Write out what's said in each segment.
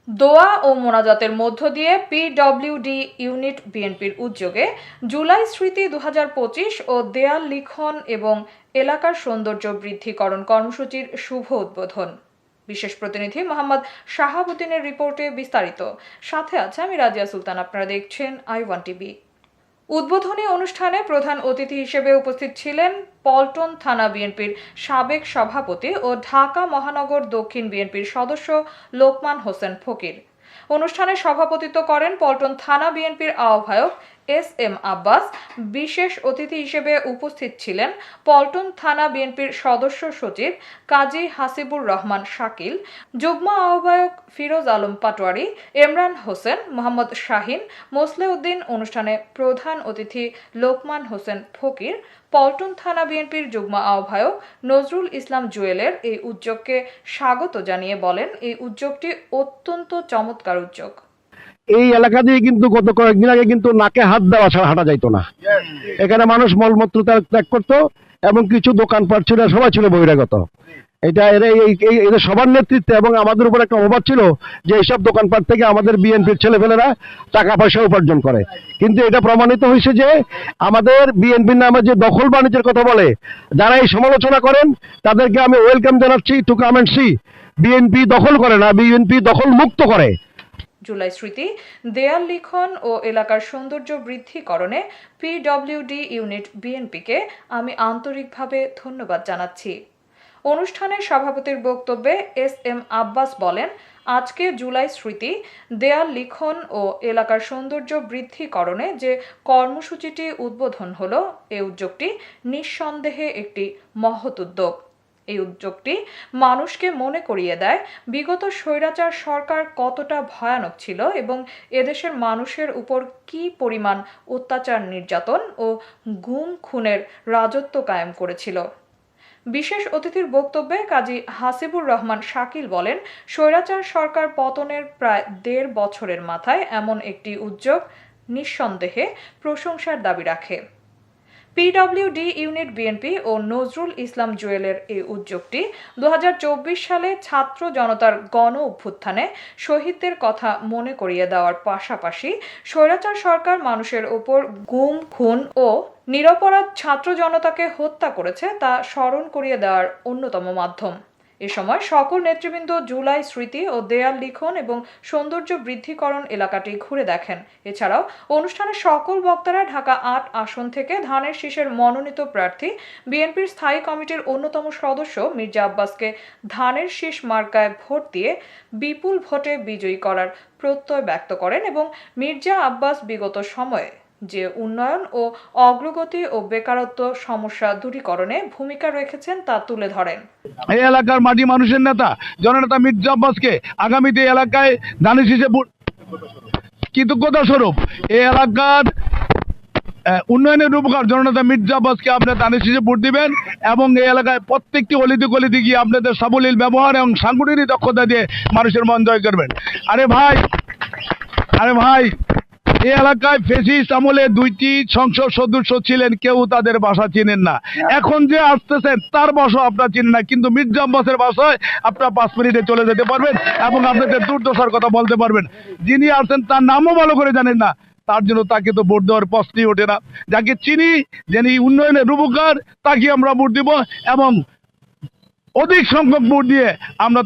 দোয়া ও মোনাজাতের মধ্য দিয়ে পিডব্লিউডি ইউনিট বিএনপির উদ্যোগে জুলাই স্মৃতি 2025 ও দেয়াল লিখন এবং এলাকার সৌন্দর্য বৃদ্ধিকরণ কর্মসূচির শুভ উদ্বোধন। বিশেষ প্রতিনিধি মোহাম্মদ শাহাবুদ্দিনের রিপোর্টে বিস্তারিত। সাথে আছে আমি রাজিয়া সুলতান। আপনারা দেখছেন i1 টিভি। উদ্বোধনী অনুষ্ঠানে প্রধান অতিথি হিসেবে উপস্থিত ছিলেন পল্টন থানা বিএনপির সাবেক সভাপতি ও ঢাকা মহানগর দক্ষিণ বিএনপির সদস্য লোকমান হোসেন ফকির। অনুষ্ঠানে সভাপতিত্ব করেন পল্টন থানা বিএনপির আহ্বায়ক এস.এম. আব্বাস। বিশেষ অতিথি হিসেবে উপস্থিত ছিলেন পল্টন থানা বিএনপির সদস্য সচিব কাজী হাসিবুর রহমান শাকিল, যুগ্ম আহ্বায়ক ফিরোজ আলম পাটোয়ারি, ইমরান হোসেন, মোহাম্মদ শাহিন, মোসলেউদ্দিন। অনুষ্ঠানে প্রধান অতিথি লোকমান হোসেন ফকির পল্টন থানা বিএনপির যুগ্ম আহ্বায়ক নজরুল ইসলাম জুয়েলের এই উদ্যোগকে স্বাগত জানিয়ে বলেন, এই উদ্যোগটি অত্যন্ত চমৎকার উদ্যোগ। এই এলাকা দিয়ে কিন্তু গত কয়েকদিন আগে কিন্তু নাকে হাত দেওয়া ছাড়া হাঁটা যাইতো না। এখানে মানুষ মলমূত্র ত্যাগ করতো এবং কিছু দোকানপাট ছিল, সবাই ছিল বহিরাগত। এটা সবার নেতৃত্বে এবং আমাদের উপর একটা অভাব ছিল যে এইসব দোকানপাট থেকে আমাদের বিএনপির ছেলেপেলেরা টাকা পয়সা উপার্জন করে। কিন্তু এটা প্রমাণিত হয়েছে যে আমাদের বিএনপির নামে যে দখল বাণিজ্যের কথা বলে যারা এই সমালোচনা করেন তাদেরকে আমি ওয়েলকাম জানাচ্ছি to come and see. BNP দখল করে না, বিএনপি দখল মুক্ত করে। জুলাই স্মৃতি, দেয়াল লিখন ও এলাকার সৌন্দর্য বৃদ্ধিকরণে পিডব্লিউডি ইউনিট বিএনপিকে আমি আন্তরিকভাবে ধন্যবাদ জানাচ্ছি। অনুষ্ঠানে সভাপতির বক্তব্যে এস.এম. আব্বাস বলেন, আজকে জুলাই স্মৃতি, দেয়াল লিখন ও এলাকার সৌন্দর্য বৃদ্ধিকরণে যে কর্মসূচিটি উদ্বোধন হলো, এই উদ্যোগটি নিঃসন্দেহে একটি মহৎ উদ্যোগ। এই উদ্যোগটি মানুষকে মনে করিয়ে দেয় বিগত স্বৈরাচার সরকার কতটা ভয়ানক ছিল এবং এদেশের মানুষের উপর কী পরিমাণ অত্যাচার, নির্যাতন ও গুম খুনের রাজত্ব কায়েম করেছিল। বিশেষ অতিথির বক্তব্যে কাজী হাসিবুর রহমান শাকিল বলেন, স্বৈরাচার সরকার পতনের প্রায় 1.5 বছরের মাথায় এমন একটি উদ্যোগ নিঃসন্দেহে প্রশংসার দাবি রাখে। পিডব্লিউডি ইউনিট বিএনপি ও নজরুল ইসলাম জুয়েলের এই উদ্যোগটি 2024 সালে ছাত্র জনতার গণ অভ্যুত্থানে শহীদদের কথা মনে করিয়ে দেওয়ার পাশাপাশি স্বৈরাচার সরকার মানুষের ওপর গুম, খুন ও নিরপরাধ ছাত্র জনতাকে হত্যা করেছে তা স্মরণ করিয়ে দেওয়ার অন্যতম মাধ্যম। এ সময় সকল নেতৃবৃন্দ জুলাই স্মৃতি ও দেয়াল লিখন এবং সৌন্দর্য বৃদ্ধিকরণ এলাকাটি ঘুরে দেখেন। এছাড়াও অনুষ্ঠানে সকল বক্তারা ঢাকা 8 আসন থেকে ধানের শীষের মনোনীত প্রার্থী বিএনপির স্থায়ী কমিটির অন্যতম সদস্য মির্জা আব্বাসকে ধানের শীষ মার্কায় ভোট দিয়ে বিপুল ভোটে বিজয়ী করার প্রত্যয় ব্যক্ত করেন এবং মির্জা আব্বাস বিগত সময়ে যে উন্নয়ন ও অগ্রগতি ও বেকারত্ব সমস্যা দূরীকরণে ভূমিকা রেখেছেন তা তুলে ধরেন। এই এলাকার মাটি মানুষের নেতা জননেতা মির্জা আব্বাসকে আগামীতে এলাকায় ধানের শীষে কৃতজ্ঞতা স্বরূপ এই এলাকার উন্নয়নের রূপকার জননেতা মির্জা আব্বাসকে আপনার ধানের শীষে ভোট দিবেন এবং এই এলাকায় প্রত্যেকটি অলিতে গলিতে গিয়ে আপনাদের সাবলীল ব্যবহার এবং সাংগঠনিক দক্ষতা দিয়ে মানুষের মন জয় করবেন। আরে ভাই এই এলাকায় ফেসিস্ট আমলে 2টি সংসদ সদস্য ছিলেন, কেউ তাদের ভাষা চিনেন না। এখন যে আসতেছেন তার ভাষা আপনারা চিনেন না, কিন্তু মির্জা আব্বাসের ভাষায় আপনারা 5 মিনিটে চলে যেতে পারবেন এবং আপনাদের দুর্দশার কথা বলতে পারবেন। যিনি আসছেন তার নামও ভালো করে জানেন না, তার জন্য তাকে তো ভোট দেওয়ার প্রশ্নই ওঠে না। যাকে চিনি, যিনি উন্নয়নের রূপকার, তাকে আমরা ভোট দিব এবং অধিক সংখ্যক ভোট দিয়ে আমরা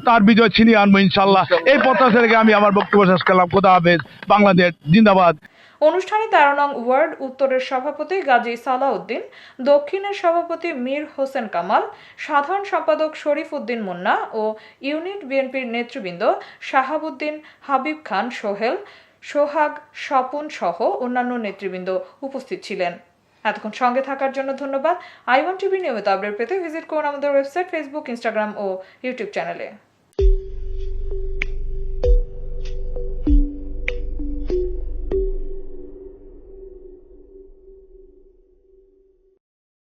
তার বিজয় ছিনিয়ে আনবো ইনশাল্লাহ। এই প্রত্যাশা রেখে আমি আমার বক্তব্য শেষ করলাম। খোদা হাফেজ। বাংলাদেশ জিন্দাবাদ। অনুষ্ঠানে 13 নং ওয়ার্ড উত্তরের সভাপতি গাজী সালাউদ্দিন, দক্ষিণের সভাপতি মীর হোসেন কামাল, সাধারণ সম্পাদক শরীফ উদ্দিন মুন্না ও ইউনিট বিএনপির নেতৃবৃন্দ শাহাবুদ্দিন, হাবিব খান, সোহেল, সোহাগ, স্বপন সহ অন্যান্য নেতৃবৃন্দ উপস্থিত ছিলেন। এতক্ষণ সঙ্গে থাকার জন্য ধন্যবাদ। i1 টিভি নিয়মিত আপডেট পেতে ভিজিট করুন আমাদের ওয়েবসাইট, ফেসবুক, ইনস্টাগ্রাম ও ইউটিউব চ্যানেলে।